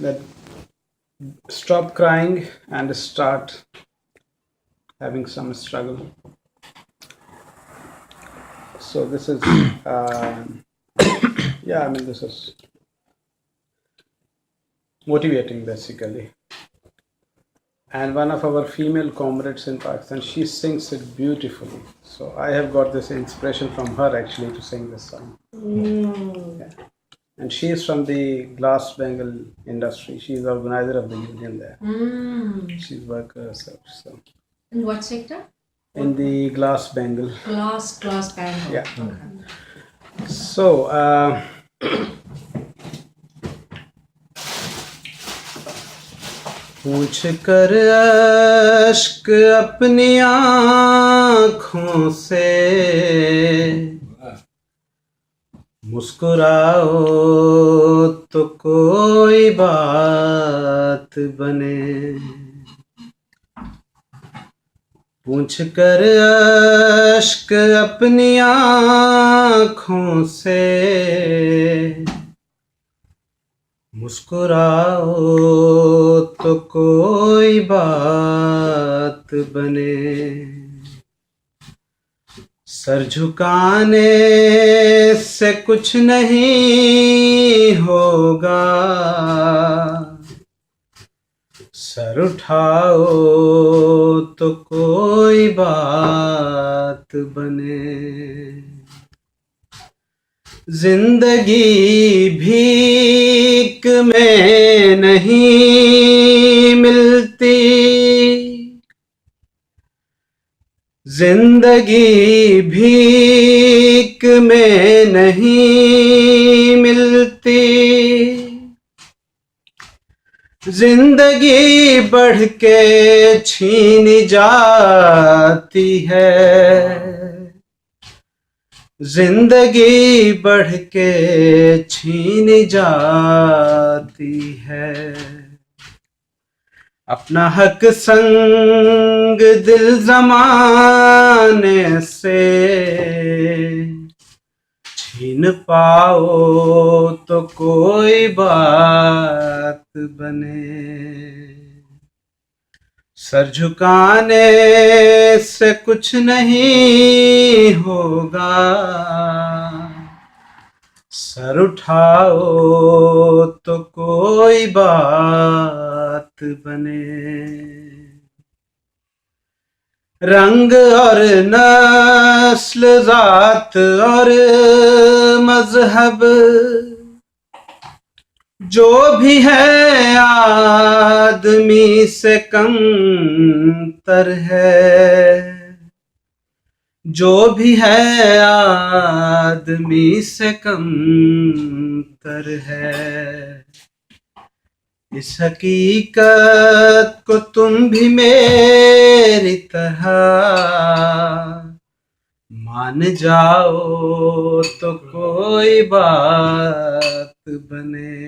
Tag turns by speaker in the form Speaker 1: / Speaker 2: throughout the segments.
Speaker 1: that stop crying and start having some struggle. So this is, yeah, I mean, this is motivating basically. And one of our female comrades in Pakistan, she sings it beautifully. So I have got this inspiration from her actually to sing this song. Yeah. And she is from the glass bangle industry. She is the organizer of the union there. She's worker herself. So
Speaker 2: In what sector?
Speaker 1: in the glass bangle.
Speaker 2: Glass bangle.
Speaker 1: Yeah.
Speaker 2: Okay.
Speaker 1: So पूछ कर अश्क अपनी आँखों से मुस्कुराओ तो कोई बात बने। पूछ कर अश्क अपनी आँखों से मुस्कुराओ तो कोई बात बने। सर झुकाने से कुछ नहीं होगा, सर उठाओ तो कोई बात बने। जिंदगी भीख में नहीं मिलती, जिंदगी भीख में नहीं मिलती। जिंदगी बढ़ के छीन जाती है, जिंदगी बढ़ के छीन जाती है। अपना हक संग दिल जमाने से छीन पाओ तो कोई बात बने। सर झुकाने से कुछ नहीं होगा, सर उठाओ तो कोई बात बने। रंग और नस्ल, जात और मजहब जो भी है आदमी से कम तर है, जो भी है आदमी से कम तर है। इस हकीकत को तुम भी मेरी तरह मान जाओ तो कोई बात बने।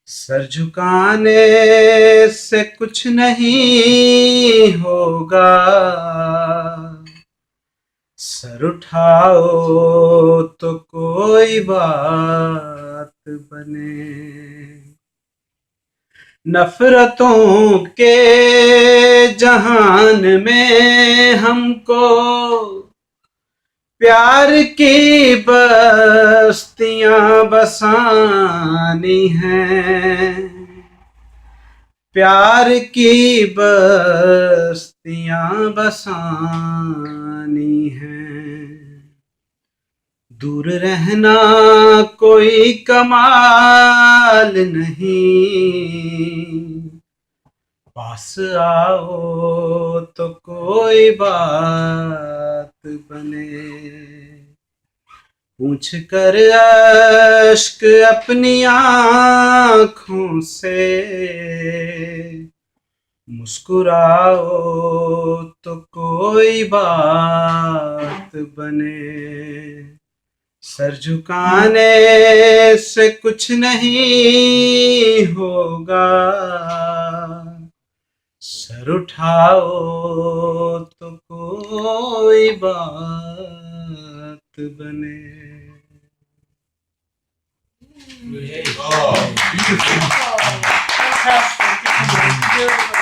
Speaker 1: सर झुकाने से कुछ नहीं होगा, सर उठाओ तो कोई बात बने। नफरतों के जहान में हमको प्यार की बस्तियां बसानी हैं, प्यार की बस्तियां बसानी हैं। दूर रहना कोई कमाल नहीं, पास आओ तो कोई बात बने। पूछ कर अश्क अपनी आँखों से मुस्कुराओ तो कोई बात बने। सर झुकाने से कुछ नहीं होगा, सर उठाओ तो कोई बात बने।
Speaker 3: Fantastic. Beautiful.